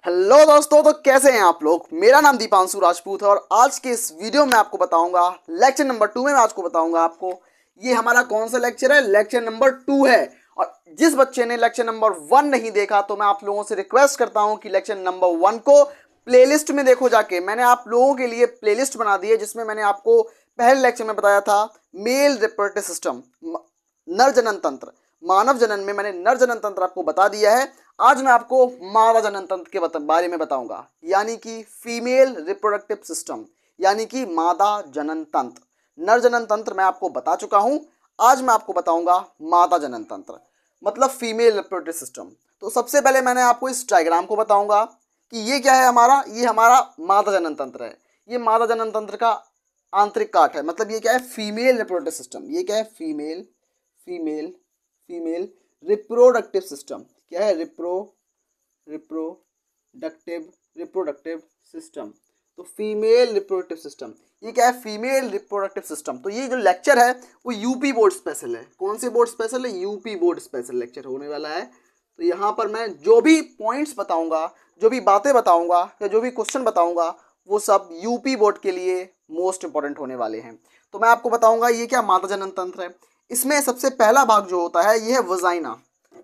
Hello दोस्तों, तो कैसे हैं आप लोग। मेरा नाम दीपांशु राजपूत है और आज के इस वीडियो में आपको बताऊंगा लेक्चर नंबर 2 में मैं आपको बताऊंगा आपको ये हमारा कौन सा लेक्चर है। लेक्चर नंबर 2 है। और जिस बच्चे ने लेक्चर नंबर 1 नहीं देखा तो मैं आप लोगों से रिक्वेस्ट करता हूं कि लेक्चर नंबर 1 को प्लेलिस्ट में देखो जाके। मैंने आप लोगों के लिए प्लेलिस्ट बना दी है जिसमें मैंने आपको पहले लेक्चर में बताया था मेल रिप्रोडक्टिव सिस्टम, नर जनन तंत्र, मानव जनन में मैंने नर जनन तंत्र आपको बता दिया है। आज मैं आपको मादा जनन तंत्र के बारे में बताऊंगा, यानी कि फीमेल रिप्रोडक्टिव सिस्टम, यानी कि मादा जनन तंत्र। नर जनन तंत्र मैं आपको बता चुका हूं, आज मैं आपको बताऊंगा मादा जनन तंत्र मतलब फीमेल रिप्रोडक्टिव सिस्टम। तो सबसे पहले मैंने आपको इस डायग्राम को बताऊंगा कि ये क्या है हमारा, ये हमारा मादा जनन तंत्र है। ये मादा जनन तंत्र का आंतरिक काट है, मतलब ये क्या है, फीमेल रिप्रोडक्टिव सिस्टम। ये क्या है, female female female reproductive system. क्या है, रिप्रोडक्टिव सिस्टम। तो फीमेल रिप्रोडक्टिव सिस्टम, ये क्या है, फीमेल रिप्रोडक्टिव सिस्टम। तो ये जो लेक्चर है वो यूपी बोर्ड स्पेशल है। कौन से बोर्ड स्पेशल है, यूपी बोर्ड स्पेशल लेक्चर होने वाला है। तो यहाँ पर मैं जो भी पॉइंट्स बताऊंगा, जो भी बातें बताऊंगा या जो भी क्वेश्चन बताऊंगा वो सब यूपी बोर्ड के लिए मोस्ट इंपॉर्टेंट होने वाले हैं। तो मैं आपको बताऊंगा ये क्या मादा जनन तंत्र है। इसमें सबसे पहला भाग जो होता है ये है वजाइना।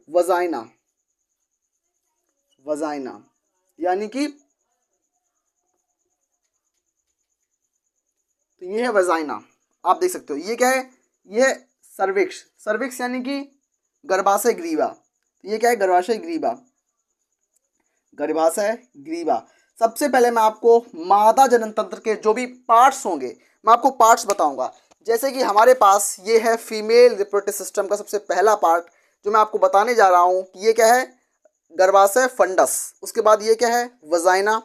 वजाइना वजाइना यानी कि, तो ये है वजाइना, आप देख सकते हो। ये क्या है, ये है सर्विक्स। सर्विक्स यानी कि गर्भाशय ग्रीवा। तो ये क्या है, गर्भाशय ग्रीवा, गर्भाशय ग्रीवा। सबसे पहले मैं आपको मादा जनन तंत्र के जो भी पार्ट्स होंगे मैं आपको पार्ट्स बताऊंगा। जैसे कि हमारे पास ये है फीमेल रिप्रोडक्टिव सिस्टम का सबसे पहला पार्ट जो मैं आपको बताने जा रहा हूँ। ये क्या है, गर्भाशय फंडस। उसके बाद ये क्या है, वजाइना।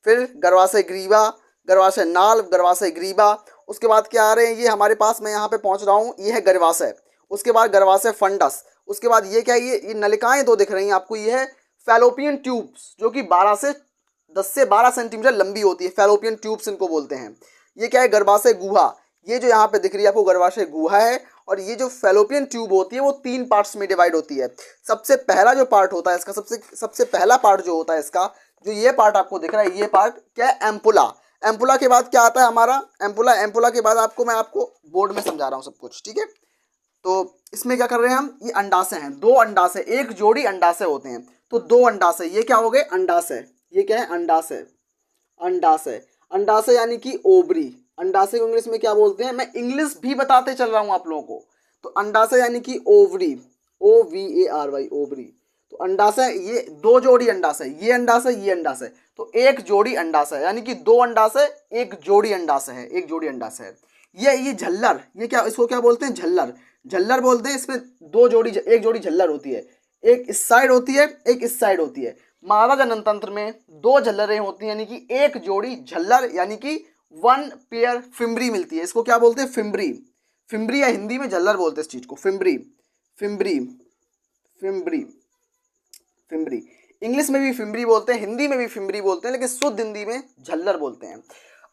फिर गर्भाशय ग्रीवा, गर्भाशय नाल, गर्भाशय ग्रीवा। उसके बाद क्या आ रहे हैं, ये हमारे पास, मैं यहाँ पे पहुँच रहा हूँ, ये है गर्भाशय। उसके बाद गर्भाशय फंडस। उसके बाद ये क्या है, ये नलिकाएं दो दिख रही हैं आपको, ये है फैलोपियन ट्यूब्स, जो कि 10 से 12 सेंटीमीटर लंबी होती है। फैलोपियन ट्यूब्स इनको बोलते हैं। ये क्या है, गर्भाशय गुहा। ये जो यहाँ पे दिख रही है आपको गर्भाशय गुहा है। और ये जो फैलोपियन ट्यूब होती है वो 3 पार्ट्स में डिवाइड होती है। सबसे पहला जो पार्ट होता है इसका, सबसे पहला पार्ट जो होता है इसका, जो ये पार्ट आपको दिख रहा है, ये पार्ट क्या है, एम्पुला। एम्पुला के बाद क्या आता है हमारा, एम्पुला के बाद मैं आपको बोर्ड में समझा रहा हूँ सब कुछ, ठीक है। तो इसमें क्या कर रहे हैं हम, ये अंडाशय हैं, 2 अंडाशय, एक जोड़ी अंडाशय होते हैं। तो 2 अंडाशय, ये क्या हो गए, अंडाशय। ये क्या है, अंडाशय। अंडाशय अंडाशय यानी कि ओवरी। अंडाशय को इंग्लिश में क्या बोलते हैं, मैं इंग्लिश भी बताते चल रहा हूं आप लोगों को। तो अंडाशय यानी कि ओवरी, OVARY, ओवरी। तो अंडाशय, ये 2 जोड़ी अंडाशय, ये अंडाशय, ये अंडाशय। तो एक जोड़ी अंडाशय यानी कि 2 अंडाशय, एक जोड़ी अंडाशय है, एक जोड़ी अंडाशय है। ये झल्लर, ये क्या, इसको क्या बोलते हैं, झल्लर। झल्लर बोलते हैं। इसमें 2 जोड़ी, एक जोड़ी झल्लर होती है, एक इस साइड होती है, एक इस साइड होती है। मादा जनन तंत्र में 2 झल्लरें होती हैं, यानी कि एक जोड़ी झल्लर, यानी कि 1 पेयर फिम्बरी मिलती है। इसको क्या बोलते हैं, फिम्बरी। फिम्बरी या हिंदी में झल्लर बोलते हैं इस चीज को, fimbriae fimbriae fimbriae fimbriae. English में भी फिम्बरी बोलते हैं, हिंदी में भी फिम्बरी बोलते हैं, लेकिन शुद्ध हिंदी में झल्लर बोलते हैं।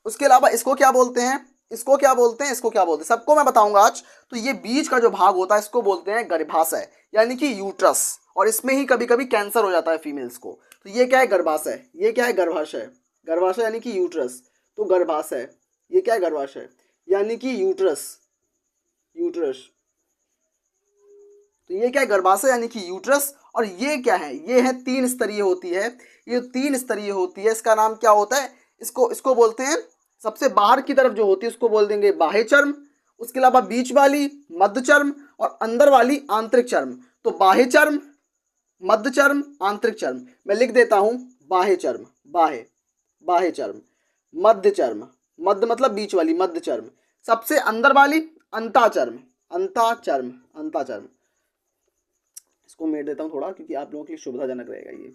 उसके अलावा इसको क्या बोलते हैं, इसको क्या बोलते हैं, इसको क्या बोलते हैं, सबको मैं बताऊंगा आज। तो ये बीच का जो भाग होता है इसको बोलते हैं गर्भाशय, यानी कि यूट्रस। और इसमें ही कभी कभी कैंसर हो जाता है फीमेल्स को। तो ये क्या है, गर्भाशय। ये क्या है, गर्भाशय। गर्भाशय यानी कि यूट्रस। तो गर्भाशय, ये क्या है, गर्भाशय यानी कि यूट्रस। यूट्रस। तो ये क्या है, गर्भाशय यानी कि यूट्रस। और ये क्या है, ये है 3 स्तरीय होती है। ये 3 स्तरीय होती है, इसका नाम क्या होता है, इसको बोलते हैं, सबसे बाहर की तरफ जो होती है उसको बोल देंगे बाह्य चर्म। उसके अलावा बीच वाली मध्य चर्म और अंदर वाली आंतरिक चर्म। तो बाह्य चर्म, मध्य चर्म, आंतरिक चर्म। मैं लिख देता हूं, बाह्य चर्म, बाह्य चर्म, मध्य चर्म, मध्य मतलब बीच वाली, मध्य चर्म। सबसे अंदर वाली अंताचर्म, अंताचर्म। इसको मेट देता हूं थोड़ा क्योंकि आप लोगों के लिए सुविधाजनक रहेगा। ये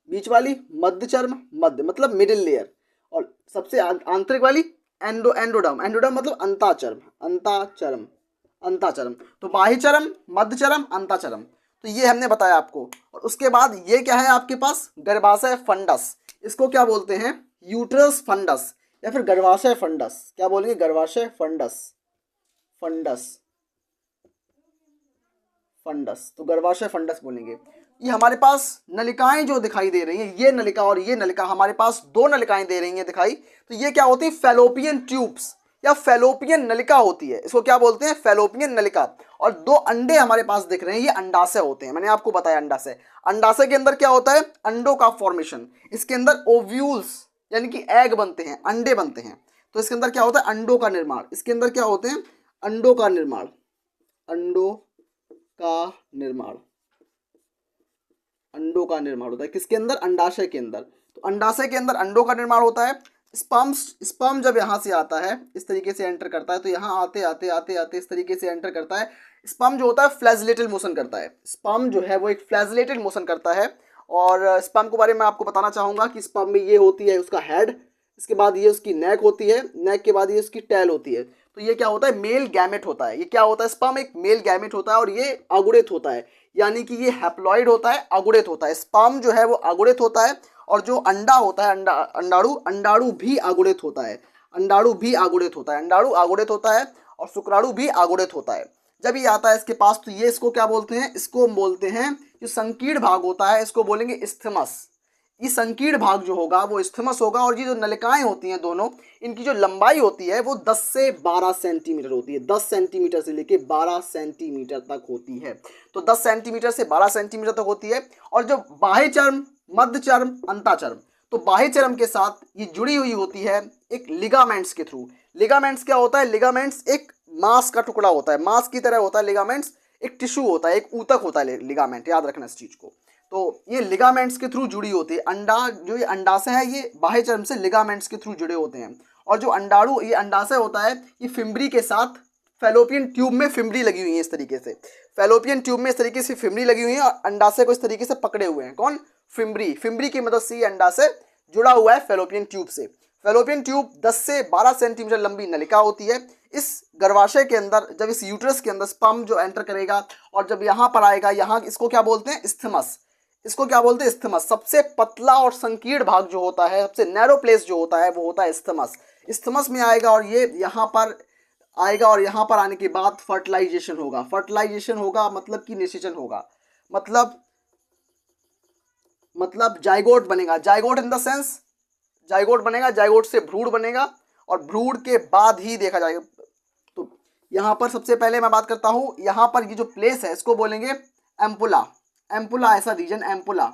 बीच वाली मध्य चर्म, मध्य मतलब मिडिल लेयर। और सबसे आंतरिक वाली एंडोडर्म, एंडोडर्म मतलब अंताचर्म। तो बाह्य चर्म, मध्य चर्म, अंताचर्म। तो ये हमने बताया आपको। और उसके बाद ये क्या है आपके पास, गर्भाशय फंडस। इसको क्या बोलते हैं, यूट्रस फंडस या फिर गर्भाशय फंडस। क्या बोलेंगे, गर्भाशय फंडस, फंडस। तो गर्भाशय फंडस बोलेंगे। कि हमारे पास नलिकाएं जो दिखाई दे रही हैं, ये नलिका और ये नलिका, हमारे पास दो नलिकाएं दे रही हैं दिखाई, तो ये क्या होती है, फैलोपियन ट्यूब्स या फैलोपियन नलिका होती है। इसको क्या बोलते हैं, फैलोपियन नलिका। और दो अंडे हमारे पास दिख रहे हैं, ये अंडाशय होते हैं। मैंने आपको बताया अंडाशय। अंडाशय के अंदर क्या होता है, अंडों का फॉर्मेशन। इसके अंदर ओव्यूल्स यानी कि एग बनते हैं, अंडे बनते हैं। तो इसके अंदर क्या होता है, अंडों का निर्माण। इसके अंदर क्या होते हैं, अंडों का निर्माण, अंडों का निर्माण, अंडों का निर्माण होता है किसके अंदर, अंडाशय के अंदर। तो अंडाशय के अंदर अंडों का निर्माण होता है। स्पर्म जब यहाँ से आता है, इस तरीके से एंटर करता है, तो यहाँ आते आते आते आते इस तरीके से एंटर करता है। स्पर्म जो होता है फ्लैजिलेटेड मोशन करता है। स्पर्म जो है वो एक फ्लैजिलेटेड मोशन करता है। और स्पर्म के बारे में आपको बताना चाहूँगा कि स्पर्म में ये होती है उसका हेड, इसके बाद ये उसकी नेक होती है, नेक के बाद ये उसकी टेल होती है। तो ये क्या होता है, मेल गैमेट होता है। ये क्या होता है, स्पर्म एक मेल गैमेट होता है और ये अगुणित होता है, यानी कि ये हैप्लॉइड होता है, अगुणित होता है। स्पर्म जो है वो अगुणित होता है और जो अंडा होता है, अंडाणु भी अगुणित होता है। अंडाणु भी अगुणित होता है, अंडाणु अगुणित होता है और शुक्राणु भी अगुणित होता है। जब ये आता है इसके पास, तो ये इसको क्या बोलते हैं, इसको बोलते हैं, जो संकीर्ण भाग होता है इसको बोलेंगे इस्थमस। ये संकीर्ण भाग जो होगा वो इस्थमस होगा। और ये जो नलिकाएं होती हैं दोनों, इनकी जो लंबाई होती है वो 10 से 12 सेंटीमीटर होती है। 10 सेंटीमीटर से लेके 12 सेंटीमीटर तक होती है। तो 10 सेंटीमीटर से 12 सेंटीमीटर तक होती है। और जो बाह्य चर्म, मध्य चर्म, अंतःचर्म, तो बाह्य चर्म के साथ ये जुड़ी हुई होती है एक लिगामेंट्स के थ्रू। लिगामेंट्स क्या होता है, लिगामेंट्स एक मांस का टुकड़ा होता है, मांस की तरह होता है लिगामेंट्स। एक टिश्यू होता है, एक ऊतक होता है लिगामेंट, याद रखना इस चीज को। तो ये लिगामेंट्स के थ्रू जुड़ी होती है। अंडा जो ये अंडाशय है, ये बाह्य चर्म से लिगामेंट्स के थ्रू जुड़े होते हैं। और जो अंडाणु, ये अंडाशय होता है, ये फिम्बरी के साथ फैलोपियन ट्यूब में फिम्बरी लगी हुई है इस तरीके से। फैलोपियन ट्यूब में इस तरीके से फिम्बरी लगी हुई है और अंडाशय को इस तरीके से पकड़े हुए हैं। कौन, फिम्बरी। फिम्बरी की मदद से ये अंडाशय जुड़ा हुआ है फैलोपियन ट्यूब से। फैलोपियन ट्यूब 10 से 12 सेंटीमीटर लंबी नलिका होती है। इस गर्भाशय के अंदर, जब इस यूट्रस के अंदर स्पर्म जो एंटर करेगा और जब यहाँ पर आएगा, यहाँ इसको क्या बोलते हैं, इस्थमस। इसको क्या बोलते हैं, इस्थमस। सबसे पतला और संकीर्ण भाग जो होता है, सबसे नैरो प्लेस जो होता है, वो होता है इस्थमस। इस्थमस में आएगा और ये यहाँ पर आएगा और यहाँ पर आने के बाद फर्टिलाइजेशन होगा। फर्टिलाइजेशन होगा मतलब कि निषेचन होगा, मतलब जाइगोट बनेगा। Zygote in the sense, zygote बनेगा, जाइगोट से भ्रूण बनेगा और भ्रूण के बाद ही देखा जाएगा। तो यहाँ पर सबसे पहले मैं बात करता हूँ, यहाँ पर ये जो प्लेस है इसको बोलेंगे एम्पुला। एम्पुला ऐसा रीजन, एम्पुला।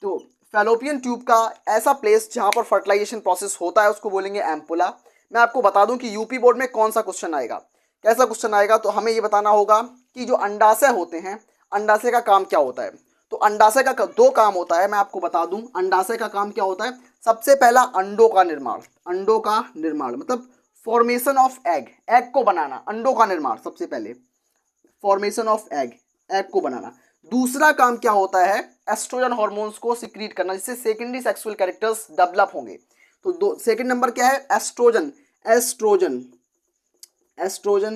तो फैलोपियन ट्यूब का ऐसा प्लेस जहाँ पर फर्टिलाइजेशन प्रोसेस होता है उसको बोलेंगे एम्पुला। मैं आपको बता दूं कि यूपी बोर्ड में कौन सा क्वेश्चन आएगा, कैसा क्वेश्चन आएगा। तो हमें ये बताना होगा कि जो अंडाशय होते हैं, अंडाशय का काम क्या होता है। तो अंडाशय का दो काम होता है, मैं आपको बता दूं अंडाशय का काम क्या होता है। सबसे पहला अंडों का निर्माण, अंडों का निर्माण मतलब फॉर्मेशन ऑफ एग, एग को बनाना, अंडों का निर्माण सबसे पहले, फॉर्मेशन ऑफ एग, एग को बनाना। दूसरा काम क्या होता है, एस्ट्रोजन हार्मोन्स को सिक्रीट करना, जिससे सेकेंडरी सेक्सुअल कैरेक्टर्स डेवलप होंगे। तो दो सेकंड नंबर क्या है, एस्ट्रोजन, एस्ट्रोजन, एस्ट्रोजन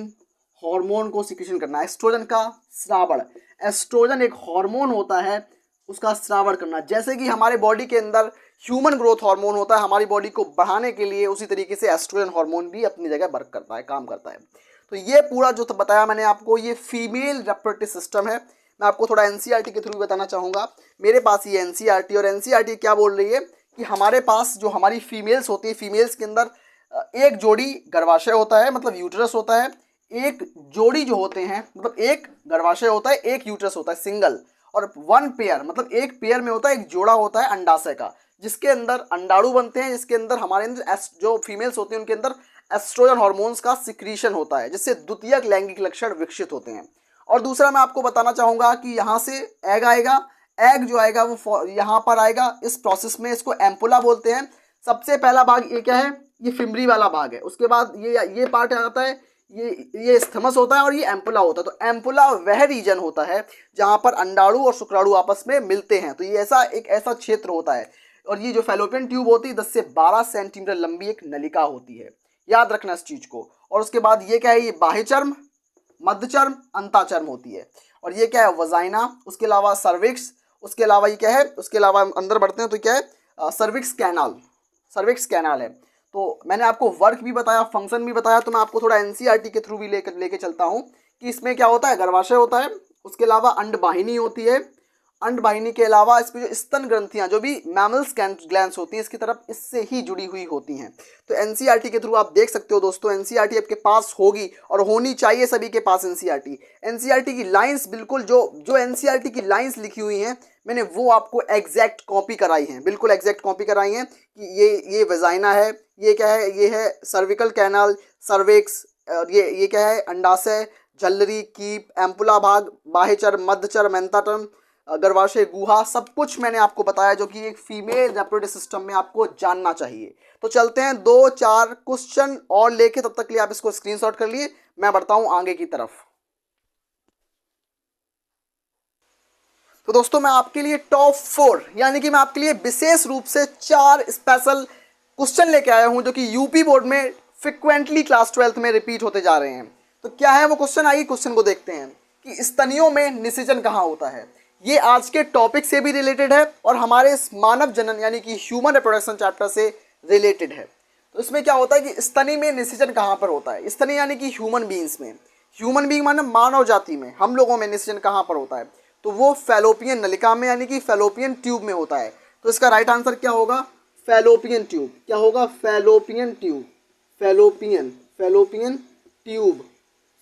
हार्मोन को सिक्रीशन करना, एस्ट्रोजन का स्रावण। एस्ट्रोजन एक हार्मोन होता है, उसका स्रावण करना। जैसे कि हमारे बॉडी के अंदर ह्यूमन ग्रोथ हार्मोन होता है हमारी बॉडी को बढ़ाने के लिए, उसी तरीके से एस्ट्रोजन हार्मोन भी अपनी जगह वर्क करता है, काम करता है। तो ये पूरा जो बताया मैंने आपको, ये फीमेल रिप्रोडक्टिव सिस्टम है। मैं आपको थोड़ा एनसीईआरटी के थ्रू बताना चाहूँगा। मेरे पास ये एनसीईआरटी, और एनसीईआरटी क्या बोल रही है कि हमारे पास जो हमारी फीमेल्स होती है, फीमेल्स के अंदर एक जोड़ी गर्भाशय होता है, मतलब यूट्रस होता है। एक जोड़ी जो होते हैं, मतलब एक गर्भाशय होता है, एक यूट्रस होता है, सिंगल। और वन पेयर, मतलब एक पेयर में होता है, एक जोड़ा होता है अंडाशय का, जिसके अंदर अंडाणु बनते हैं, जिसके अंदर हमारे अंदर जो फीमेल्स होती हैं उनके अंदर एस्ट्रोजन हार्मोन्स का सिक्रीशन होता है, जिससे द्वितीयक लैंगिक लक्षण विकसित होते हैं। और दूसरा मैं आपको बताना चाहूँगा कि यहाँ से एग आएगा, एग जो आएगा वो यहाँ पर आएगा इस प्रोसेस में, इसको एम्पुला बोलते हैं। सबसे पहला भाग ये क्या है, ये फिम्बरी वाला भाग है। उसके बाद ये पार्ट आता है, ये स्थमस होता है और ये एम्पुला होता है। तो एम्पुला वह रीजन होता है जहाँ पर अंडाणु और शुक्राणु आपस में मिलते हैं। तो ये ऐसा क्षेत्र होता है। और ये जो फैलोपियन ट्यूब होती है 10 से 12 सेंटीमीटर लंबी एक नलिका होती है, याद रखना इस चीज को। और उसके बाद ये क्या है, ये बाह्य चर्म, मध्य चर्म, अंतःचर्म होती है। और ये क्या है, वजाइना। उसके अलावा सर्विक्स। उसके अलावा ये क्या है, उसके अलावा अंदर बढ़ते हैं तो क्या है, सर्विक्स कैनाल, सर्विक्स कैनाल है। तो मैंने आपको वर्क भी बताया, फंक्शन भी बताया। तो मैं आपको थोड़ा एनसीईआरटी के थ्रू भी लेके चलता हूँ कि इसमें क्या होता है, गर्भाशय होता है, उसके अलावा अंडवाहिनी होती है, अंडवाहिनी के अलावा इसमें जो स्तन ग्रंथियां जो भी मैमल्स ग्लैंड्स होती हैं इसकी तरफ इससे ही जुड़ी हुई होती हैं। तो एनसीईआरटी के थ्रू आप देख सकते हो दोस्तों, एनसीईआरटी आपके पास होगी और होनी चाहिए सभी के पास एनसीईआरटी। एनसीईआरटी की लाइंस बिल्कुल जो एनसीईआरटी की लाइंस लिखी हुई हैं मैंने वो आपको एग्जैक्ट कॉपी कराई हैं, बिल्कुल एग्जैक्ट कॉपी कराई हैं कि ये वेजाइना है, ये क्या है, ये है सर्विकल कैनाल, सर्विक्स, और ये क्या है, अंडाशय, झल्लरी, कीप, एम्पुला भाग, बाह्यचर, मध्यचर, मेंताटर्म, गर्भाशय, गुहा, सब कुछ मैंने आपको बताया जो कि एक फीमेल रिप्रोडक्टिव सिस्टम में आपको जानना चाहिए। तो चलते हैं 2-4 क्वेश्चन और लेके, तब तक के लिए आप इसको स्क्रीनशॉट कर लिए, मैं बढ़ता हूं आगे की तरफ। तो दोस्तों मैं आपके लिए टॉप 4 यानी कि मैं आपके लिए विशेष रूप से 4 स्पेशल क्वेश्चन लेके आया हूं जो कि यूपी बोर्ड में फ्रिक्वेंटली क्लास 12th में रिपीट होते जा रहे हैं। तो क्या है वो क्वेश्चन, आइए क्वेश्चन को देखते हैं कि स्तनियों में निषेचन कहाँ होता है। ये आज के टॉपिक से भी रिलेटेड है और हमारे मानव जनन यानी कि ह्यूमन रिप्रोडक्शन चैप्टर से रिलेटेड है। तो इसमें क्या होता है कि स्तनी में निषेचन कहाँ पर होता है, स्तनी यानी कि ह्यूमन बींग्स में, ह्यूमन बींग माने मानव जाति में, हम लोगों में निषेचन कहाँ पर होता है, तो वो फैलोपियन नलिका में यानी कि फैलोपियन ट्यूब में होता है। तो इसका राइट आंसर क्या होगा, फैलोपियन ट्यूब। क्या होगा, fallopian tube, fallopian tube,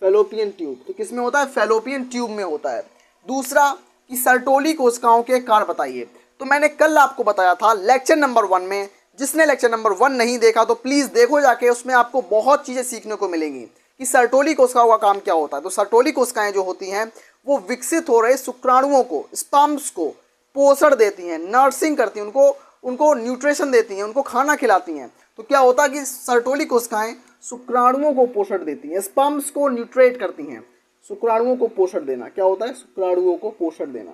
fallopian tube. तो किस में होता है, फैलोपियन ट्यूब में होता है। दूसरा कि सर्टोली कोशिकाओं के कार्य बताइए। तो मैंने कल आपको बताया था लेक्चर नंबर 1 में, जिसने लेक्चर नंबर 1 नहीं देखा तो प्लीज़ देखो जाके, उसमें आपको बहुत चीज़ें सीखने को मिलेंगी कि सर्टोली कोशिकाओं का काम क्या होता है। तो सर्टोली कोशिकाएं जो होती हैं वो विकसित हो रहे शुक्राणुओं को, स्पर्म्स को पोषण देती हैं, नर्सिंग करती हैं, उनको न्यूट्रिशन देती हैं, उनको खाना खिलाती हैं। तो क्या होता है कि सर्टोली कोशिकाएं शुक्राणुओं को पोषण देती हैं, स्पर्म्स को न्यूट्रेट करती हैं। शुक्राणुओं को पोषण देना क्या होता है, शुक्राणुओं को पोषण देना,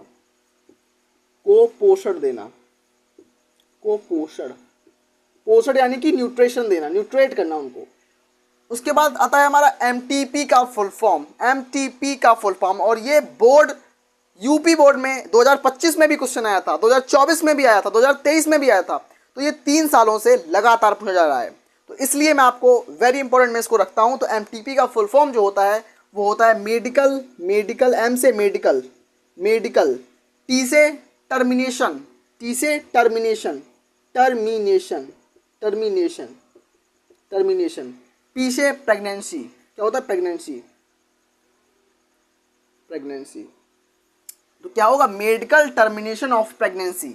पोषण यानी कि न्यूट्रिशन देना, न्यूट्रेट करना उनको। उसके बाद आता है हमारा एमटीपी का फुल फॉर्म, एमटीपी का फुल फॉर्म, और ये बोर्ड यूपी बोर्ड में 2025 में भी क्वेश्चन आया था, 2024 में भी आया था, 2023 में भी आया था। तो ये 3 सालों से लगातार पूछा जा रहा है, तो इसलिए मैं आपको वेरी इंपॉर्टेंट में इसको रखता हूं। तो एमटीपी का फुल फॉर्म जो होता है वो होता है मेडिकल, एम से मेडिकल, टी से टर्मिनेशन, टर्मिनेशन, पी से प्रेगनेंसी। क्या होता है, प्रेगनेंसी। तो क्या होगा, medical termination of pregnancy,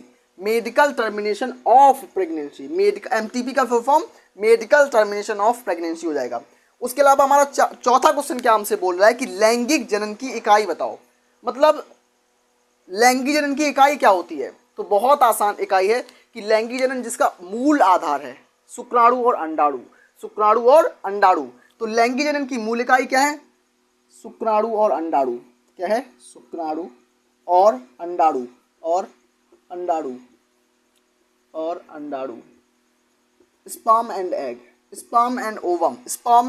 MTP का full form medical termination of pregnancy हो जाएगा। उसके अलावा हमारा चौथा क्वेश्चन क्या हमसे बोल रहा है कि लैंगिक जनन की इकाई बताओ। मतलब लैंगिक जनन की इकाई क्या होती है, तो बहुत आसान इकाई है कि लैंगिक जनन जिसका मूल आधार है शुक्राणु और अंडाणु। तो लैंगिक जनन की मूल इकाई क्या है, शुक्राणु और अंडाणु। क्या है, शुक्राणु और अंडाणु, स्पर्म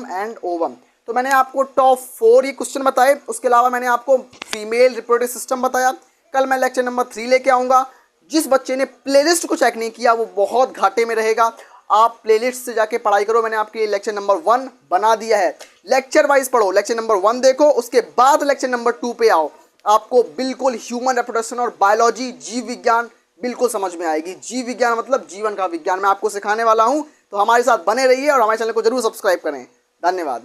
एंड ओवम। तो मैंने आपको टॉप 4 ये क्वेश्चन बताए। उसके अलावा मैंने आपको फीमेल रिप्रोडक्टिव सिस्टम बताया। कल मैं लेक्चर नंबर 3 लेके आऊँगा। जिस बच्चे ने प्लेलिस्ट को चेक नहीं किया वो बहुत घाटे में रहेगा। आप प्लेलिस्ट से जाके पढ़ाई करो, मैंने आपके लिए लेक्चर नंबर 1 बना दिया है। लेक्चर वाइज पढ़ो, लेक्चर नंबर 1 देखो, उसके बाद लेक्चर नंबर 2 पे आओ। आपको बिल्कुल ह्यूमन रिप्रोडक्शन और बायोलॉजी, जीव विज्ञान बिल्कुल समझ में आएगी। जीव विज्ञान मतलब जीवन का विज्ञान मैं आपको सिखाने वाला हूँ। तो हमारे साथ बने रहिए और हमारे चैनल को जरूर सब्सक्राइब करें। धन्यवाद।